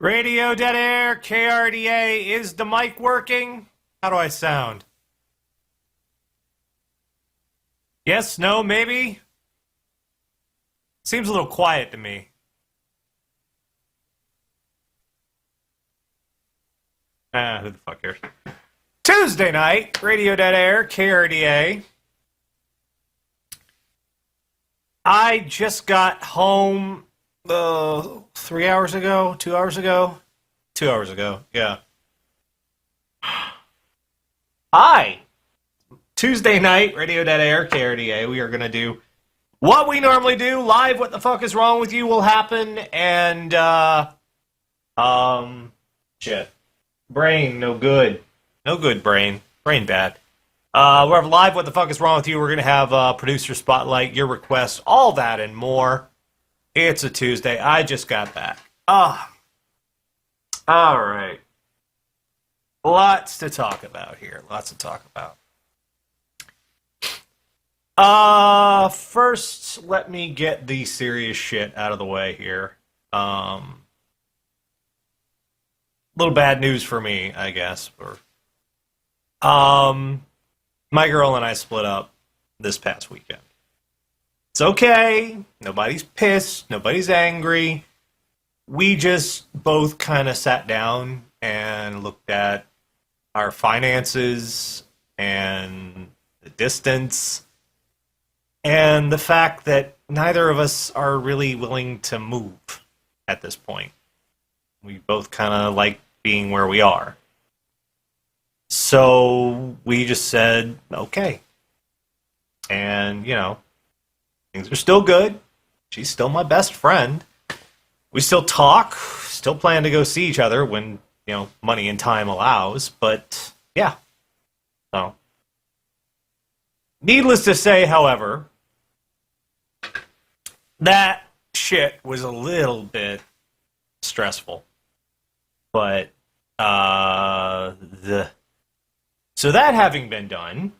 Radio Dead Air, KRDA, is the mic working? How do I sound? Yes, no, maybe? Seems a little quiet to me. Who the fuck cares? Tuesday night, Radio Dead Air, KRDA. I just got home 3 hours ago, 2 hours ago, 2 hours ago, yeah. Hi! Tuesday night, Radio Dead Air, KRDA. We are going to do what we normally do. Live What the Fuck Is Wrong With You will happen, and, shit. Brain, no good. No good, brain. Brain bad. We're have live What the Fuck Is Wrong With You. We're going to have producer spotlight, your requests, all that and more. It's a Tuesday. I just got back. All right. Lots to talk about here. Lots to talk about. First, let me get the serious shit out of the way here. Little bad news for me, I guess. My girl and I split up this past weekend. It's okay. Nobody's pissed. Nobody's angry. We just both kind of sat down and looked at our finances and the distance and the fact that neither of us are really willing to move at this point. We both kind of like being where we are. So we just said, okay. And, you know, things are still good. She's still my best friend. We still talk, still plan to go see each other when, you know, money and time allows. But, yeah. So, needless to say, however, that shit was a little bit stressful. But, so that having been done,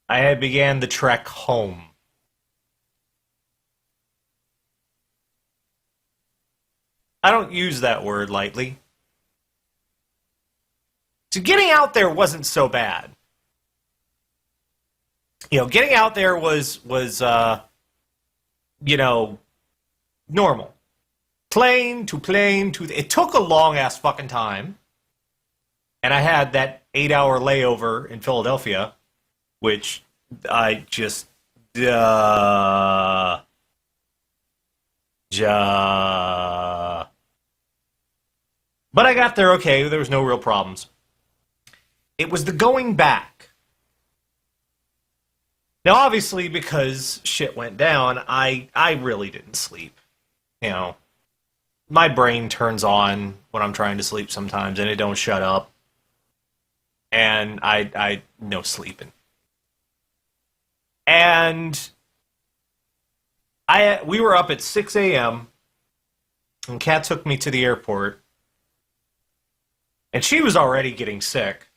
I had began the trek home. I don't use that word lightly. So getting out there wasn't so bad. You know, getting out there was normal. Plane to, it took a long ass fucking time. And I had that 8-hour layover in Philadelphia, which I just, but I got there okay. There was no real problems. It was the going back. Now, obviously, because shit went down, I really didn't sleep. You know, my brain turns on when I'm trying to sleep sometimes, and it don't shut up. And I no sleeping. And we were up at 6 a.m. and Kat took me to the airport. And she was already getting sick,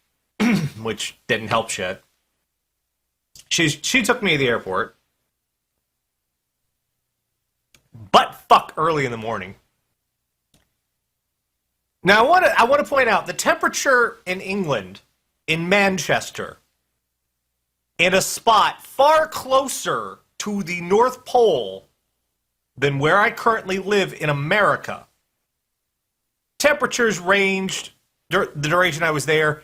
which didn't help shit. She took me to the airport. Butt fuck early in the morning. Now I want to point out the temperature in England, in Manchester, in a spot far closer to the North Pole than where I currently live in America. Temperatures ranged, the duration I was there,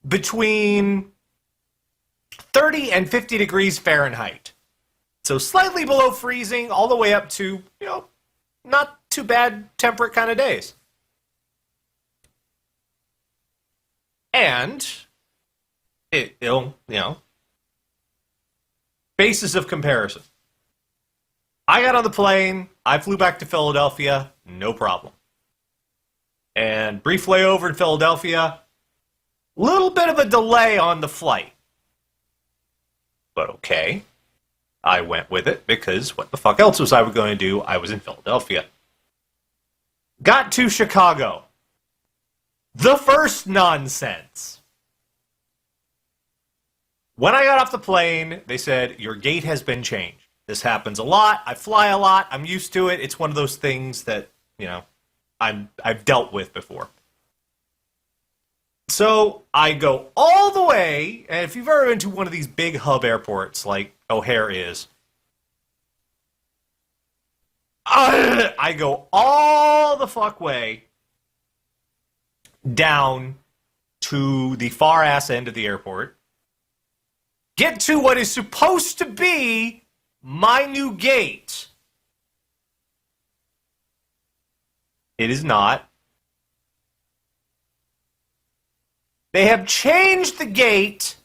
between 30 and 50 degrees Fahrenheit. So slightly below freezing, all the way up to, you know, not too bad temperate kind of days. And it'll, you know, basis of comparison. I got on the plane, I flew back to Philadelphia, no problem. And brief layover in Philadelphia, little bit of a delay on the flight. But okay, I went with it because what the fuck else was I going to do? I was in Philadelphia. Got to Chicago. The first nonsense. When I got off the plane, they said, your gate has been changed. This happens a lot. I fly a lot. I'm used to it. It's one of those things that I've dealt with before. So I go all the way, and if you've ever been to one of these big hub airports like O'Hare is, I go all the fuck way down to the far ass end of the airport, get to what is supposed to be my new gate. It is not. They have changed the gate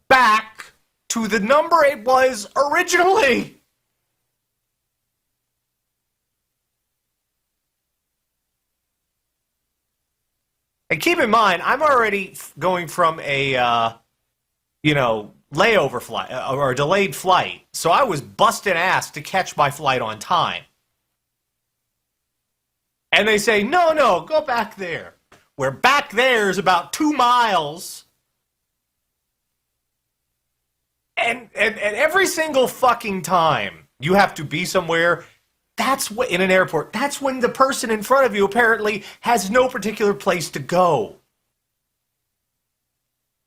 back to the number it was originally. And keep in mind, I'm already going from a, layover flight or a delayed flight. So I was busting ass to catch my flight on time. And they say, no, go back there. Where back there is about 2 miles. And every single fucking time you have to be somewhere, that's what, in an airport, that's when the person in front of you apparently has no particular place to go.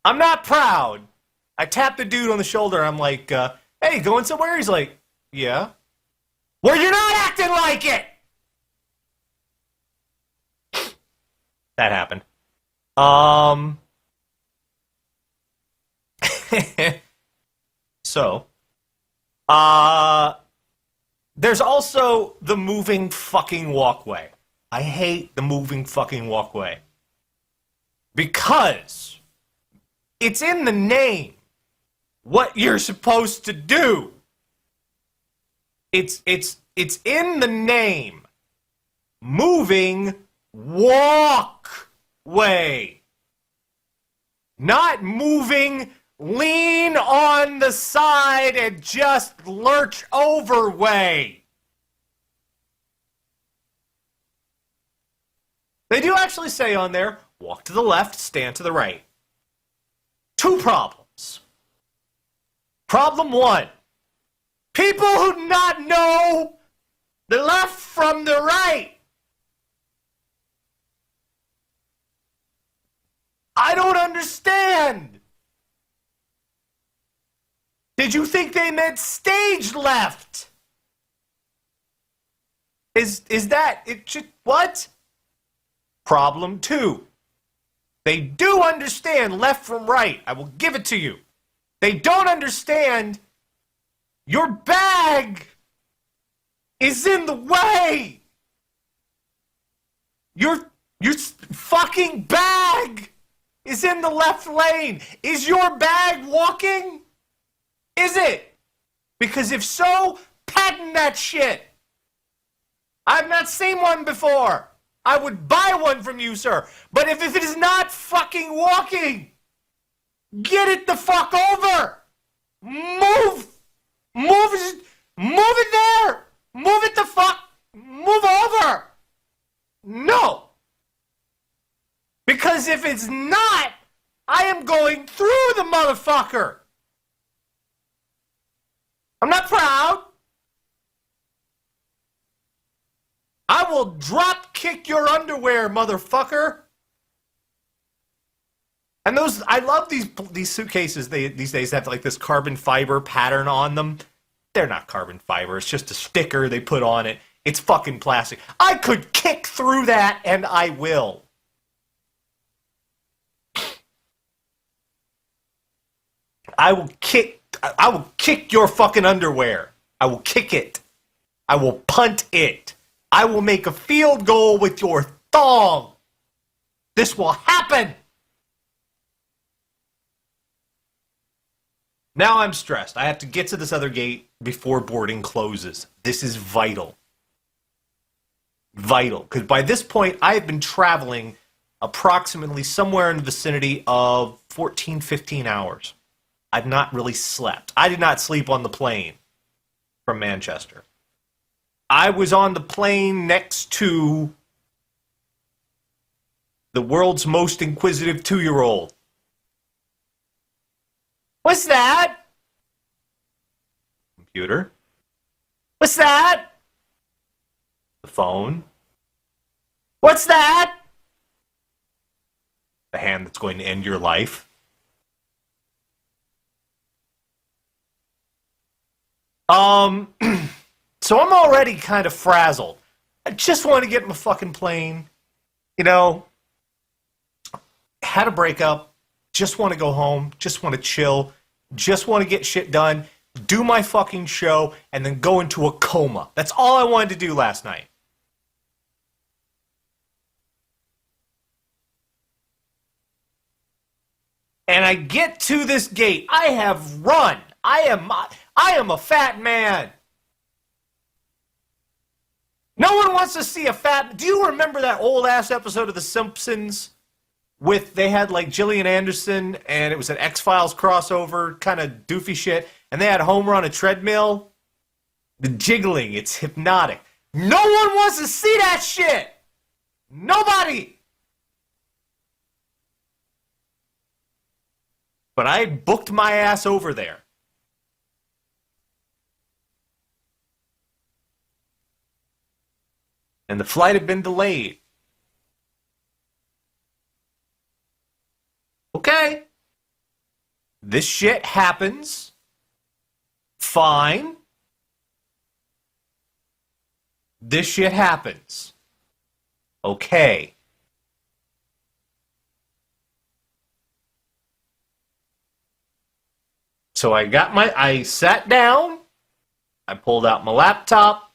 I'm not proud. I tap the dude on the shoulder. I'm like, hey, going somewhere? He's like, yeah. Well, you're not acting like it! That happened. So, there's also the moving fucking walkway. I hate the moving fucking walkway. Because it's in the name what you're supposed to do. It's in the name. Moving walkway. Not moving, lean on the side and just lurch over way. They do actually say on there, walk to the left, stand to the right. 2 problems. Problem 1, people who do not know the left from the right. I don't understand. Did you think they meant stage left? Is that it? What? Problem 2. They do understand left from right. I will give it to you. They don't understand your bag is in the way. Your fucking bag is in the left lane. Is your bag walking? Is it? Because if so, patent that shit. I've not seen one before. I would buy one from you, sir. But if it is not fucking walking, get it the fuck over. Move it there. Move it the fuck. Move over. No. Because if it's not, I am going through the motherfucker. I'm not proud. I will drop kick your underwear, motherfucker. And those, I love these suitcases. These days have like this carbon fiber pattern on them. They're not carbon fiber. It's just a sticker they put on it. It's fucking plastic. I could kick through that, and I will. I will kick your fucking underwear. I will kick it. I will punt it. I will make a field goal with your thong. This will happen. Now I'm stressed. I have to get to this other gate before boarding closes. This is vital. Vital. Because by this point, I have been traveling approximately somewhere in the vicinity of 14, 15 hours. I've not really slept. I did not sleep on the plane from Manchester. I was on the plane next to the world's most inquisitive 2-year-old. What's that? Computer. What's that? The phone. What's that? The hand that's going to end your life. Um, so I'm already kind of frazzled. I just want to get in my fucking plane. You know, had a breakup. Just want to go home. Just want to chill. Just want to get shit done. Do my fucking show and then go into a coma. That's all I wanted to do last night. And I get to this gate. I have run. I am a fat man. No one wants to see a fat. Do you remember that old ass episode of The Simpsons with they had like Gillian Anderson and it was an X-Files crossover kind of doofy shit and they had Homer on a treadmill? The jiggling, it's hypnotic. No one wants to see that shit. Nobody. But I booked my ass over there. And the flight had been delayed. Okay. This shit happens. Fine. This shit happens. Okay. So I sat down, I pulled out my laptop,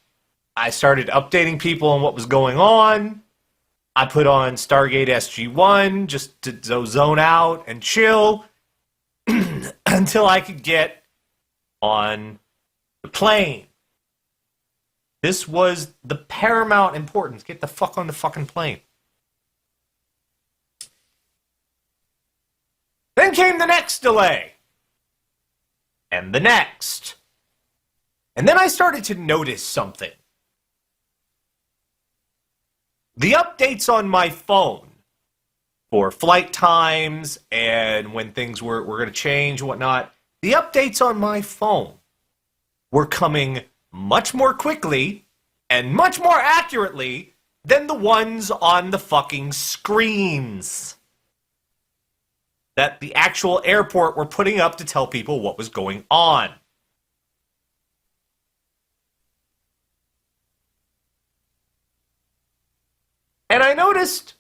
I started updating people on what was going on. I put on Stargate SG-1 just to zone out and chill until I could get on the plane. This was the paramount importance. Get the fuck on the fucking plane. Then came the next delay. And the next. And then I started to notice something. The updates on my phone for flight times and when things were going to change and whatnot, the updates on my phone were coming much more quickly and much more accurately than the ones on the fucking screens that the actual airport were putting up to tell people what was going on. And I noticed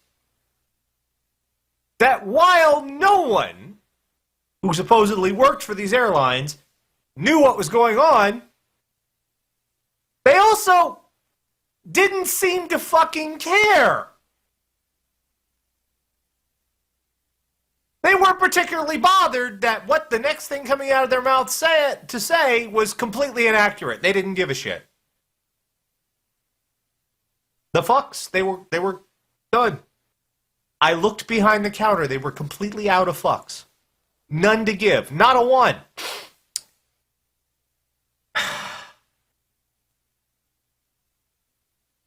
that while no one who supposedly worked for these airlines knew what was going on, they also didn't seem to fucking care. They weren't particularly bothered that what the next thing coming out of their mouth to say was completely inaccurate. They didn't give a shit. The fucks, they were done. I looked behind the counter. They were completely out of fucks. None to give. Not a one.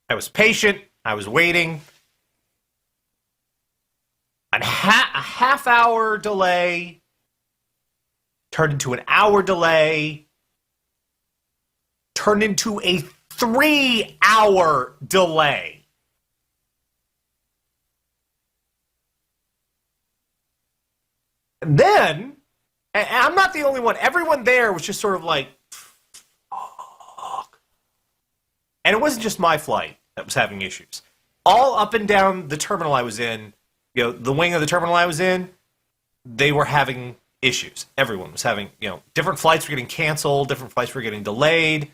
I was patient. I was waiting. A half hour delay turned into an hour delay, turned into a 3-hour delay. And then, and I'm not the only one, everyone there was just sort of like, fuck. And it wasn't just my flight that was having issues. All up and down the terminal I was in, you know, the wing of the terminal I was in, they were having issues. Everyone was having, you know, different flights were getting canceled, different flights were getting delayed.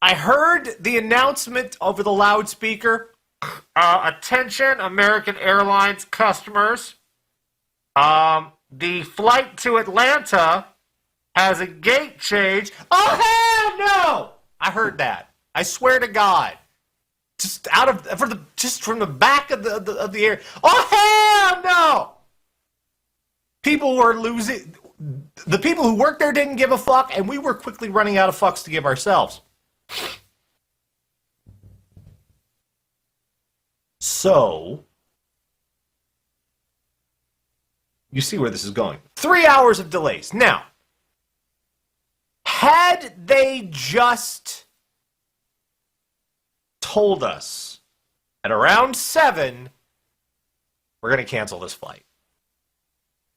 I heard the announcement over the loudspeaker. Attention, American Airlines customers. The flight to Atlanta has a gate change. Oh, hell no! I heard that. I swear to God. Just from the back of the air. Oh, hell no! People were losing. The people who worked there didn't give a fuck, and we were quickly running out of fucks to give ourselves. So, you see where this is going. 3 hours of delays. Now, had they just told us At around 7, we're going to cancel this flight.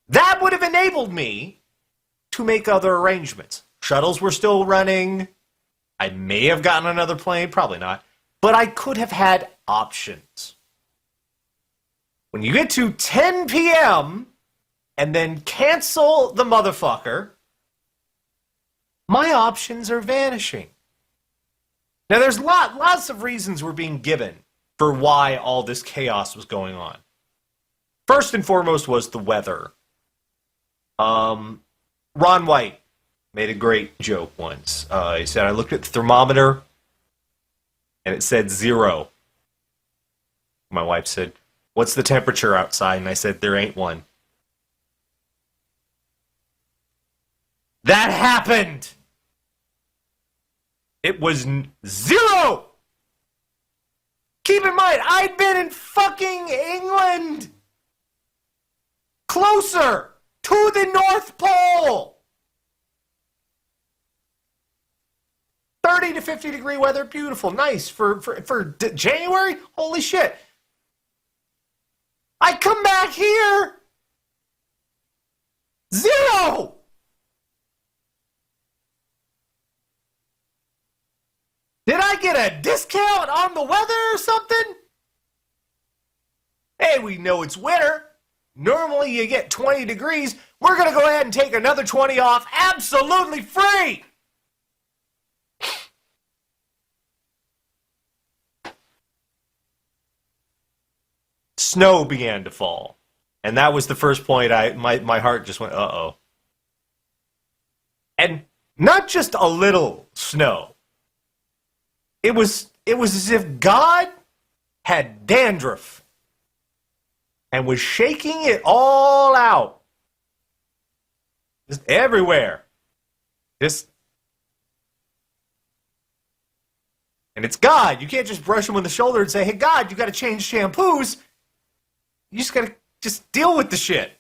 That would have enabled me to make other arrangements. Shuttles were still running. I may have gotten another plane, probably not. But I could have had options. When you get to 10 p.m. and then cancel the motherfucker, my options are vanishing. Now, there's lots of reasons we're being given for why all this chaos was going on. First and foremost was the weather. Ron White made a great joke once. He said, I looked at the thermometer and it said 0. My wife said, what's the temperature outside? And I said, there ain't one. That happened! It was 0! Keep in mind, I'd been in fucking England! Closer to the North Pole! 30 to 50 degree weather, beautiful, nice. For January, holy shit. I come back here, 0! Did I get a discount on the weather or something? Hey, we know it's winter. Normally you get 20 degrees. We're going to go ahead and take another 20 off absolutely free. Snow began to fall. And that was the first point my heart just went, uh-oh. And not just a little snow. It was as if God had dandruff and was shaking it all out. Just everywhere. And it's God. You can't just brush him on the shoulder and say, hey, God, you got to change shampoos. You just got to just deal with the shit.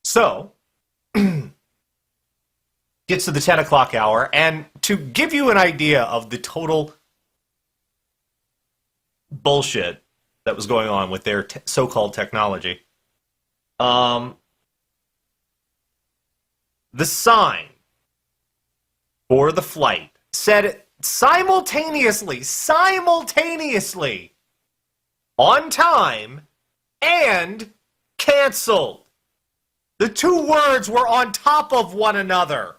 So, gets to the 10 o'clock hour, and to give you an idea of the total bullshit that was going on with their so-called technology, the sign for the flight said simultaneously, on time, and canceled. The two words were on top of one another.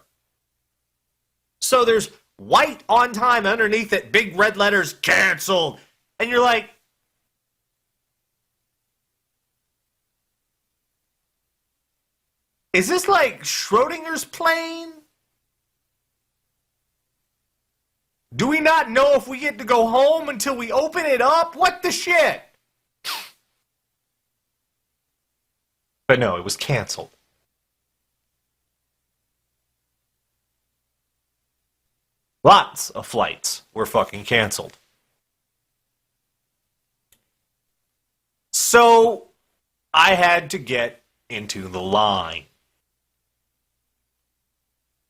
So there's white on time underneath it, big red letters, canceled. And you're like, is this like Schrodinger's plane? Do we not know if we get to go home until we open it up? What the shit? But no, it was canceled. Lots of flights were fucking canceled. So I had to get into the line.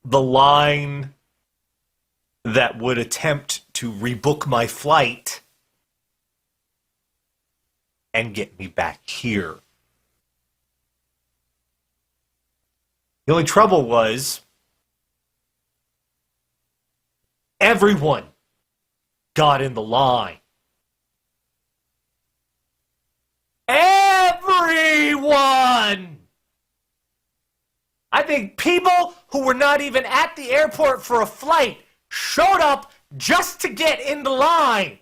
The line that would attempt to rebook my flight and get me back here. The only trouble was everyone got in the line. Everyone! I think people who were not even at the airport for a flight showed up just to get in the line.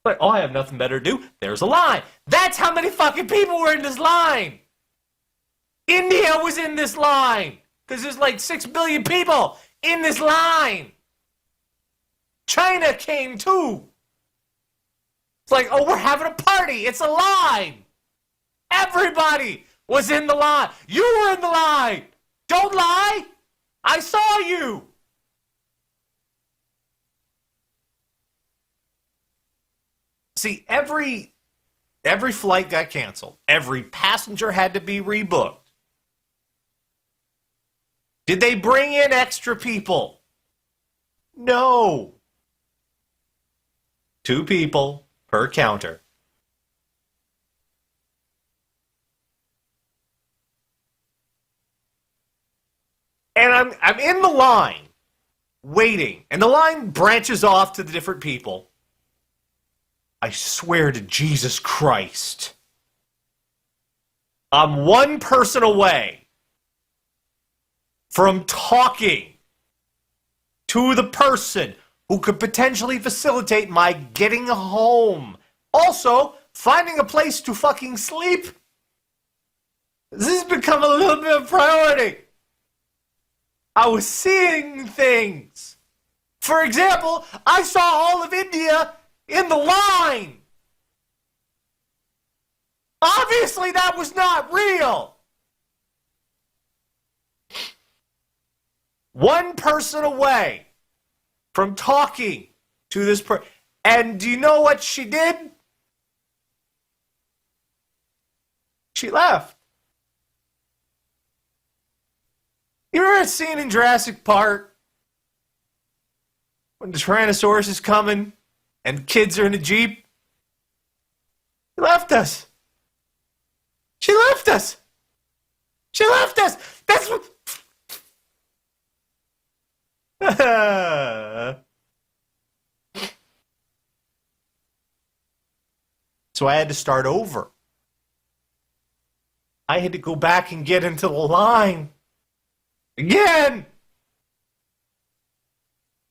But, oh, I have nothing better to do. There's a line. That's how many fucking people were in this line. India was in this line. Because there's like 6 billion people in this line. China came too. It's like, oh, we're having a party. It's a line. Everybody was in the line. You were in the line. Don't lie. I saw you. See, every flight got canceled. Every passenger had to be rebooked. Did they bring in extra people? No. 2 people per counter. And I'm in the line, waiting, and the line branches off to the different people. I swear to Jesus Christ, I'm 1 person away from talking to the person who could potentially facilitate my getting home. Also, finding a place to fucking sleep. This has become a little bit of a priority. I was seeing things. For example, I saw all of India in the line. Obviously, that was not real. 1 person away from talking to this person. And do you know what she did? She left. You remember that scene in Jurassic Park when the Tyrannosaurus is coming and kids are in a Jeep? She left us. She left us. She left us. That's what... So I had to start over. I had to go back and get into the line. Again!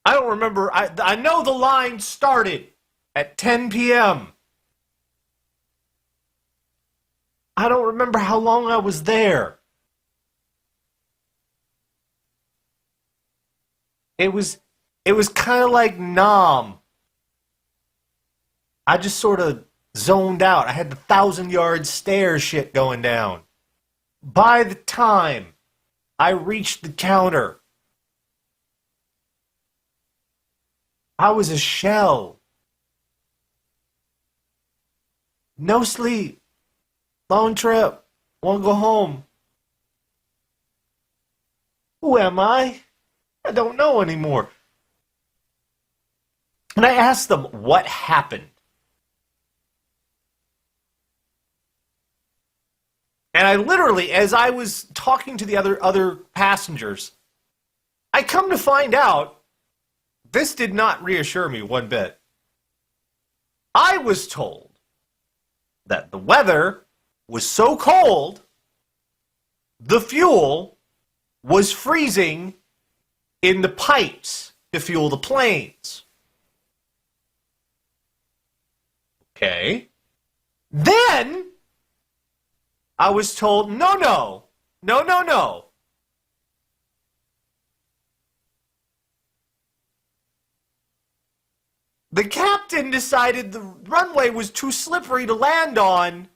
I don't remember. I know the line started at 10 p.m. I don't remember how long I was there. It was kind of like Nam. I just sort of zoned out. I had the 1,000-yard stare shit going down. By the time I reached the counter, I was a shell. No sleep. Long trip. Won't go home. Who am I? I don't know anymore. And I asked them what happened. And I literally, as I was talking to the other passengers, I come to find out this did not reassure me one bit. I was told that the weather was so cold, the fuel was freezing in the pipes to fuel the planes. Okay. Then I was told, no. The captain decided the runway was too slippery to land on,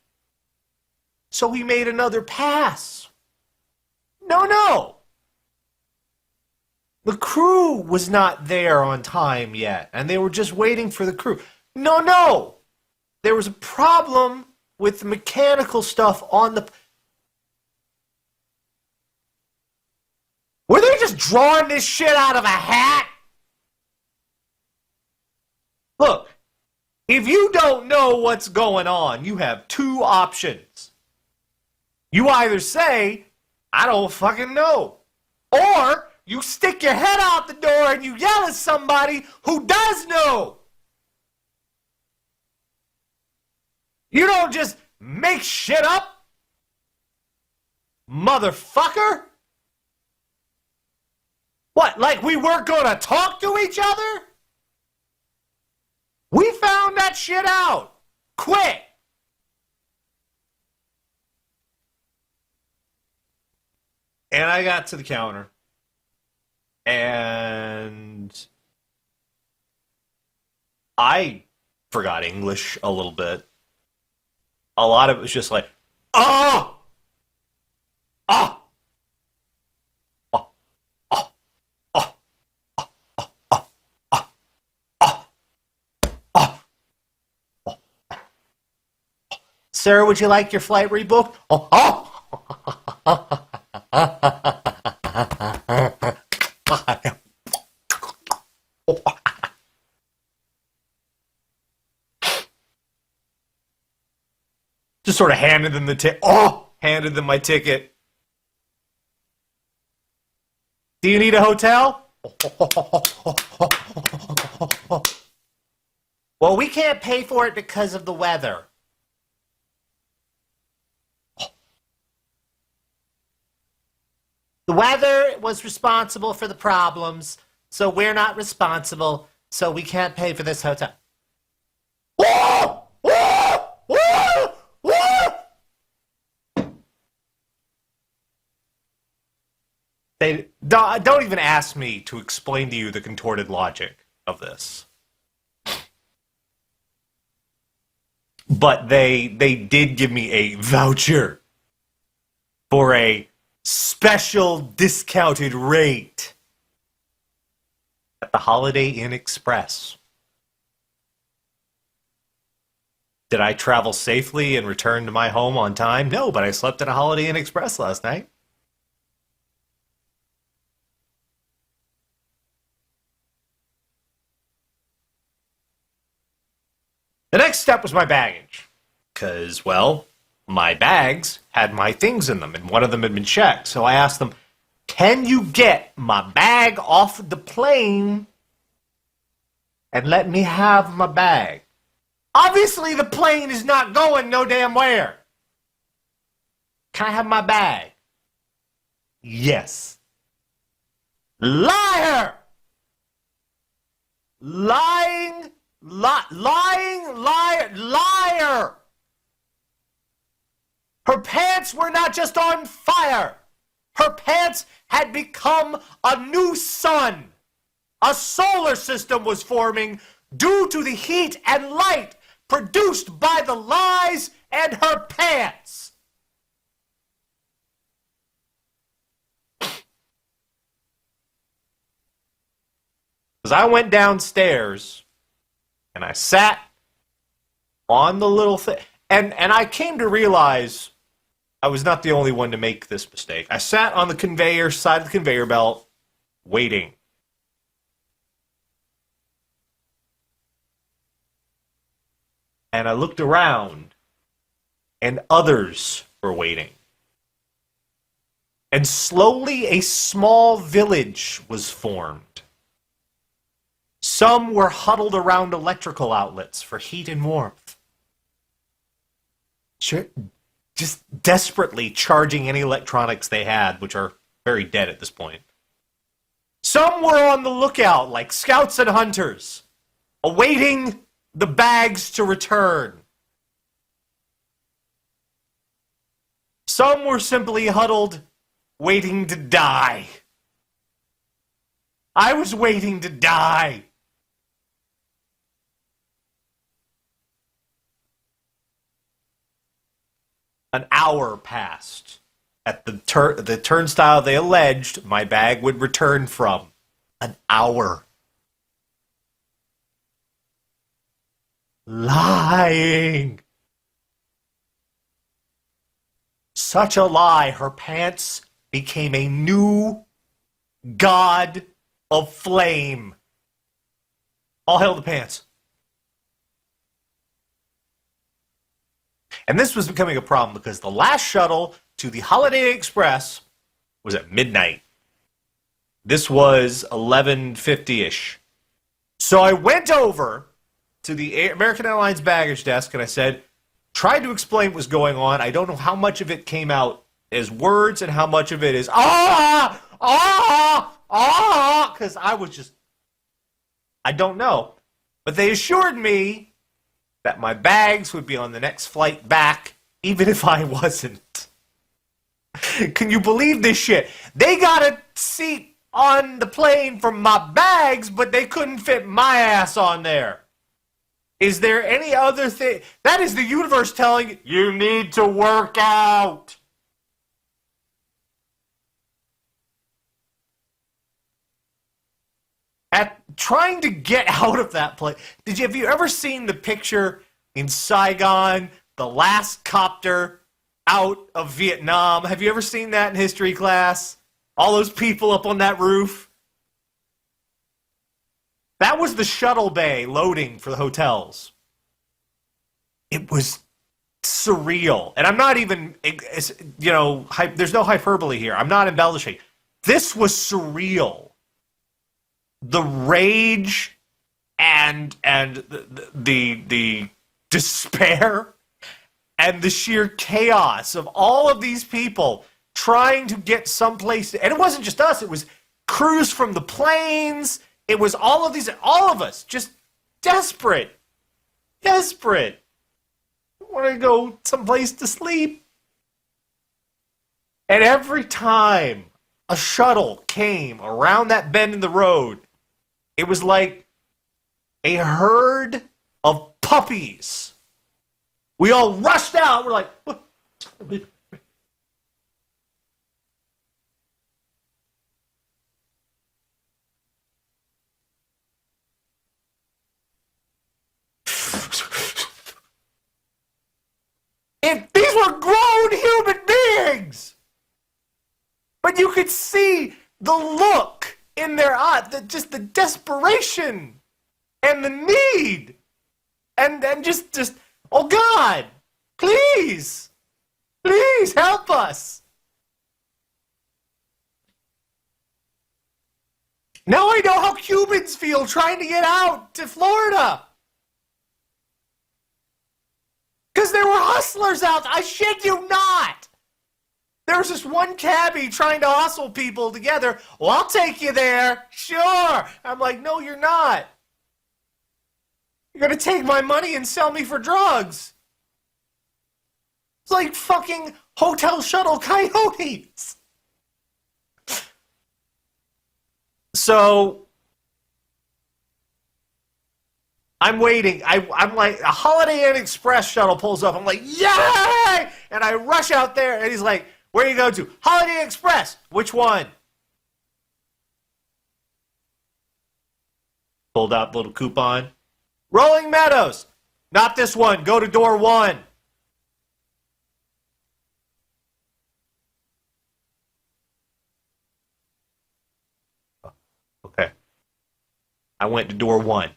so he made another pass. No. The crew was not there on time yet, and they were just waiting for the crew. No. There was a problem with the mechanical stuff on the... Were they just drawing this shit out of a hat? Look, if you don't know what's going on, you have 2 options. You either say, I don't fucking know. Or you stick your head out the door and you yell at somebody who does know. You don't just make shit up, motherfucker. What, like we weren't gonna talk to each other? We found that shit out quick. And I got to the counter. And I forgot English a little bit. A lot of it was just like, oh! Sir, would you like your flight rebooked? Just sort of handed them the ticket. Oh, handed them my ticket. Do you need a hotel? Well, we can't pay for it because of the weather. The weather was responsible for the problems, so we're not responsible, so we can't pay for this hotel. They don't even ask me to explain to you the contorted logic of this. But they did give me a voucher for a special discounted rate at the Holiday Inn Express. Did I travel safely and return to my home on time? No, but I slept at a Holiday Inn Express last night. The next step was my baggage. Because, well, my bags had my things in them, and one of them had been checked. So I asked them, can you get my bag off the plane and let me have my bag? Obviously, the plane is not going no damn where. Can I have my bag? Yes. Liar! Lying, liar! Her pants were not just on fire. Her pants had become a new sun. A solar system was forming due to the heat and light produced by the lies and her pants. As I went downstairs and I sat on the little thing, and I came to realize I was not the only one to make this mistake. I sat on the conveyor side of the conveyor belt waiting. And I looked around, and others were waiting. And slowly a small village was formed. Some were huddled around electrical outlets for heat and warmth, just desperately charging any electronics they had, which are very dead at this point. Some were on the lookout like scouts and hunters, awaiting the bags to return. Some were simply huddled, waiting to die. I was waiting to die. An hour passed. At the turnstile they alleged my bag would return from. An hour. Lying. Such a lie. Her pants became a new god of flame. All hail the pants. And this was becoming a problem because the last shuttle to the Holiday Inn Express was at midnight. This was 11:50-ish. So I went over to the American Airlines baggage desk and I said, tried to explain what was going on. I don't know how much of it came out as words and how much of it is, because I was just, I don't know. But they assured me that my bags would be on the next flight back, even if I wasn't. Can you believe this shit? They got a seat on the plane for my bags, but they couldn't fit my ass on there. Is there any other thing? That is the universe telling you, you need to work out. At trying to get out of that place. Have you ever seen the picture in Saigon, the last copter out of Vietnam? Have you ever seen that in history class? All those people up on that roof? That was the shuttle bay loading for the hotels. It was surreal. And I'm not even, there's no hyperbole here. I'm not embellishing. This was surreal. The rage and the despair and the sheer chaos of all of these people trying to get someplace. And it wasn't just us. It was crews from the planes. It was all of us, just desperate. I want to go someplace to sleep. And every time a shuttle came around that bend in the road, it was like a herd of puppies. We all rushed out. We're like, what? These were grown human beings. But you could see the look in their eyes, just the desperation and the need. And just, oh God, please help us. Now I know how Cubans feel trying to get out to Florida. Because there were hustlers out. I shit you not. There was this one cabbie trying to hustle people together. Well, I'll take you there. Sure. I'm like, no, you're not. You're going to take my money and sell me for drugs. It's like fucking hotel shuttle coyotes. So I'm waiting. I'm like, a Holiday Inn Express shuttle pulls up. I'm like, yay! And I rush out there, and he's like, where are you going to? Holiday Inn Express. Which one? Pulled out the little coupon. Rolling Meadows. Not this one. Go to door 1. Okay. I went to door 1.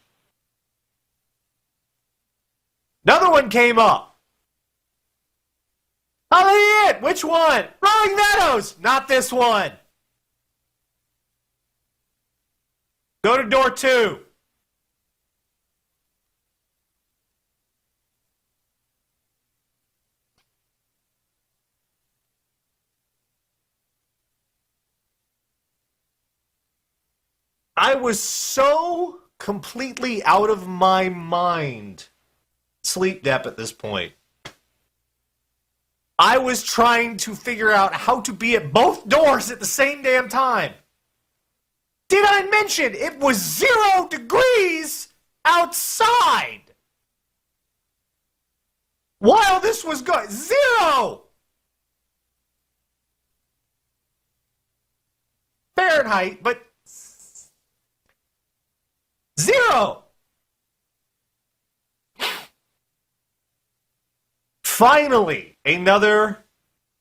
Another one came up. Holiday Inn. Which one? Rolling Meadows. Not this one. Go to door 2. I was so completely out of my mind. Sleep dep at this point. I was trying to figure out how to be at both doors at the same damn time. Did I mention it was 0 degrees outside? While this was going, 0 Fahrenheit, but 0. Finally, another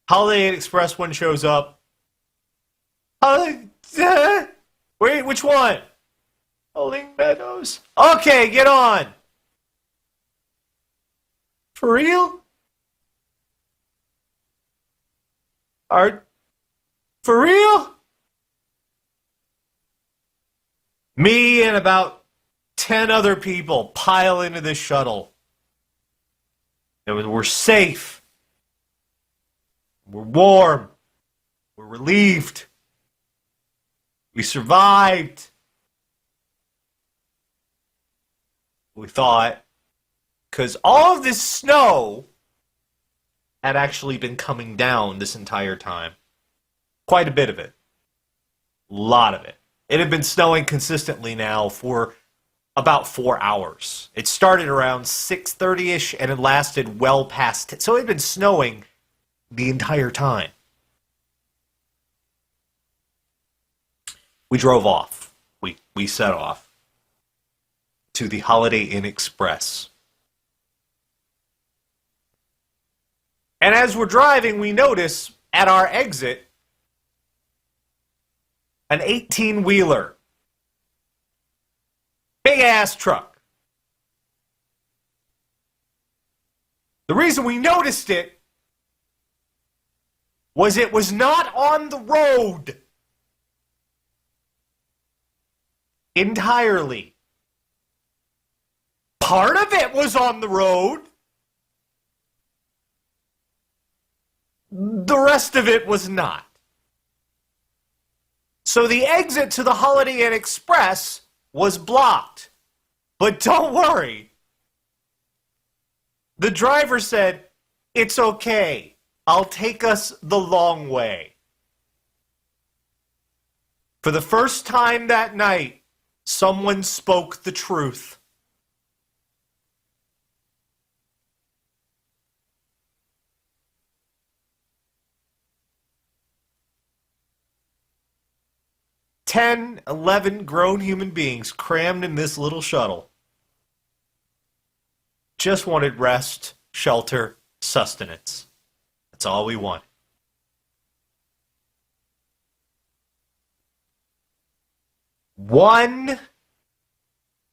Holiday Inn Express one shows up. Wait, which one? Rolling Meadows. Okay, get on. For real? For real? Me and about 10 other people pile into this shuttle. We're safe. We're warm. We're relieved. We survived. We thought. Because all of this snow had actually been coming down this entire time. Quite a bit of it. A lot of it. It had been snowing consistently now for about 4 hours. It started around 6:30-ish and it lasted well past 10. So it had been snowing the entire time. We drove off. We set off to the Holiday Inn Express. And as we're driving, we notice at our exit an 18-wheeler. Big ass truck. The reason we noticed it was not on the road entirely. Part of it was on the road. The rest of it was not. So the exit to the Holiday Inn Express was blocked. But don't worry. The driver said, "It's okay. I'll take us the long way." For the first time that night, someone spoke the truth. Ten, 11 grown human beings crammed in this little shuttle. Just wanted rest, shelter, sustenance. That's all we wanted. One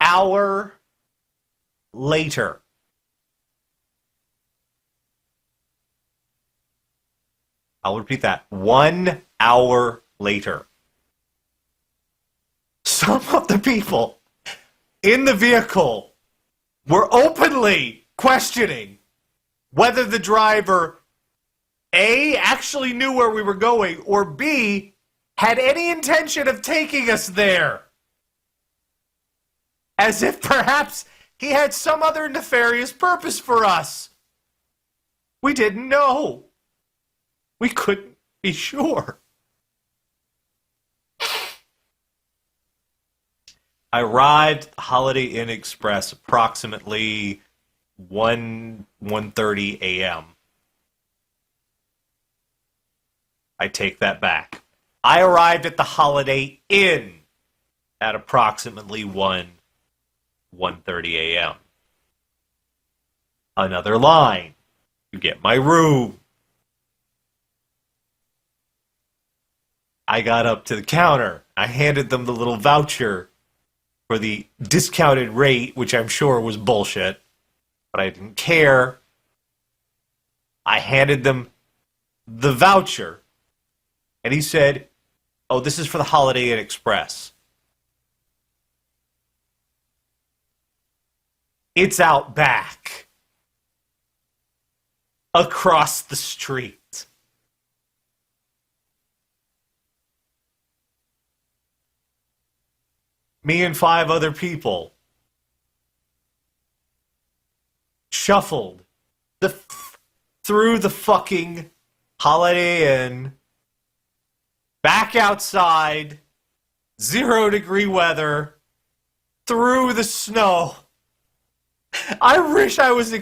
hour later, I'll repeat that. 1 hour later, some of the people in the vehicle were openly questioning whether the driver, A, actually knew where we were going, or B, had any intention of taking us there. As if perhaps he had some other nefarious purpose for us. We didn't know. We couldn't be sure. I arrived at the Holiday Inn Express approximately 1:30 a.m. I take that back. I arrived at the Holiday Inn at approximately 1:30 a.m. Another line to get my room. I got up to the counter. I handed them the little voucher for the discounted rate, which I'm sure was bullshit, but I didn't care. I handed them the voucher, and he said, "Oh, this is for the Holiday Inn Express. It's out back, across the street." Me and 5 other people shuffled through the fucking Holiday Inn, back outside, 0-degree weather, through the snow. I wish I was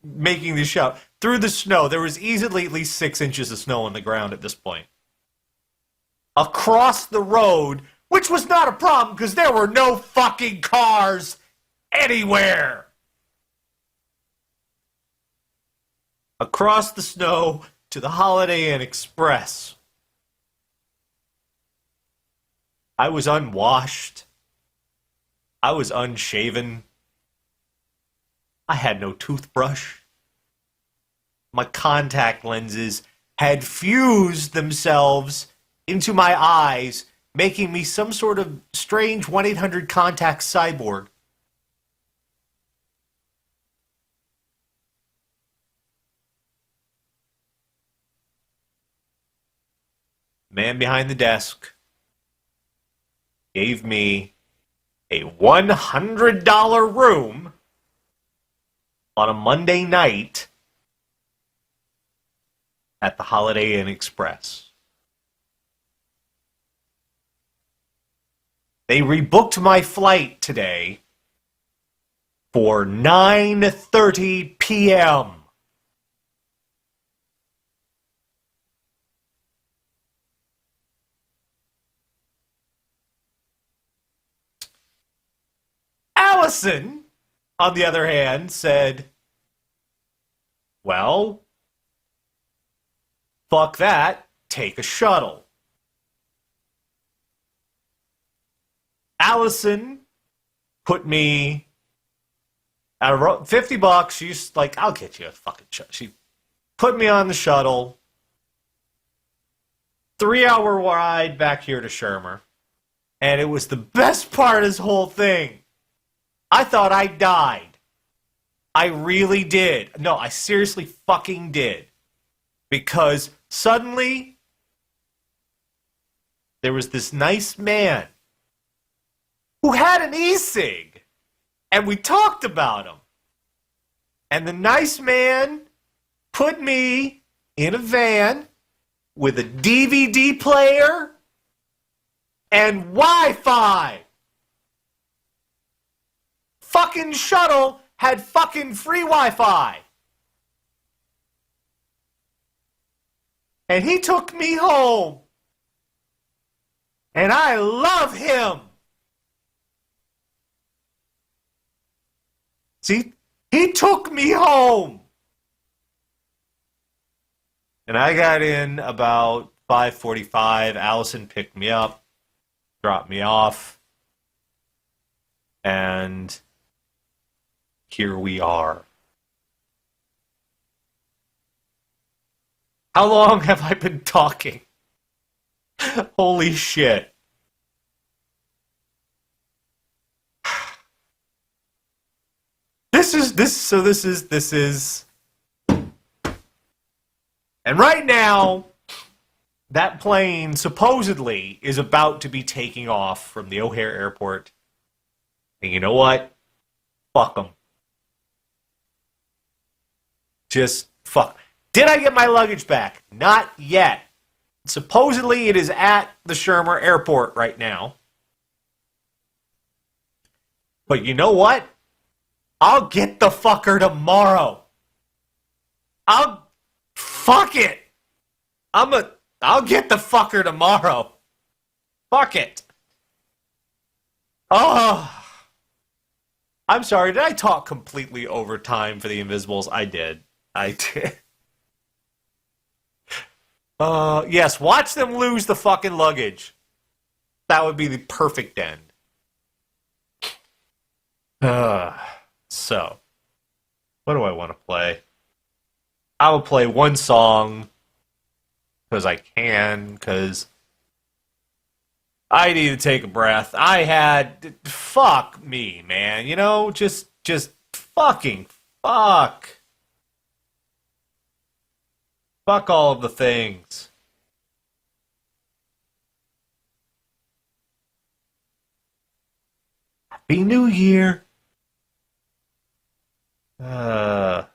making this show. Through the snow. There was easily at least 6 inches of snow on the ground at this point. Across the road, which was not a problem because there were no fucking cars anywhere. Across the snow to the Holiday Inn Express. I was unwashed. I was unshaven. I had no toothbrush. My contact lenses had fused themselves into my eyes, making me some sort of strange 1-800-contact cyborg. Man behind the desk gave me a $100 room on a Monday night at the Holiday Inn Express. They rebooked my flight today for 9:30 p.m. Allison, on the other hand, said, "Well, fuck that, take a shuttle." Allison put me I wrote $50. She's like, I'll get you a fucking shuttle. She put me on the shuttle. 3 hour ride back here to Shermer. And it was the best part of this whole thing. I thought I died. I really did. No, I seriously fucking did. Because suddenly, there was this nice man who had an e-cig. And we talked about him. And the nice man put me in a van with a DVD player and Wi-Fi. Fucking shuttle had fucking free Wi-Fi. And he took me home. And I love him. See, he took me home. And I got in about 5:45. Allison picked me up, dropped me off, and here we are. How long have I been talking? Holy shit. This is. And right now, that plane supposedly is about to be taking off from the O'Hare Airport. And you know what? Fuck them. Just fuck. Did I get my luggage back? Not yet. Supposedly it is at the Shermer Airport right now. But you know what? I'll get the fucker tomorrow. Fuck it. I'll get the fucker tomorrow. Fuck it. Oh. I'm sorry, did I talk completely over time for the Invisibles? I did. Yes, watch them lose the fucking luggage. That would be the perfect end. So, what do I want to play? I will play one song because I can, because I need to take a breath. Fuck me, man. You know, just fucking fuck. Fuck all of the things. Happy New Year. I'm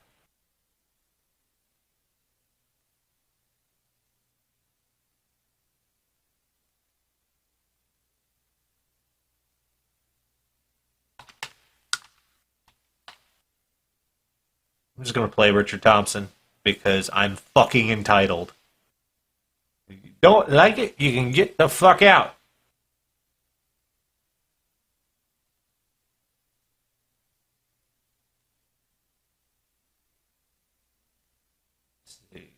just gonna play Richard Thompson because I'm fucking entitled. If you don't like it, you can get the fuck out. Let's see.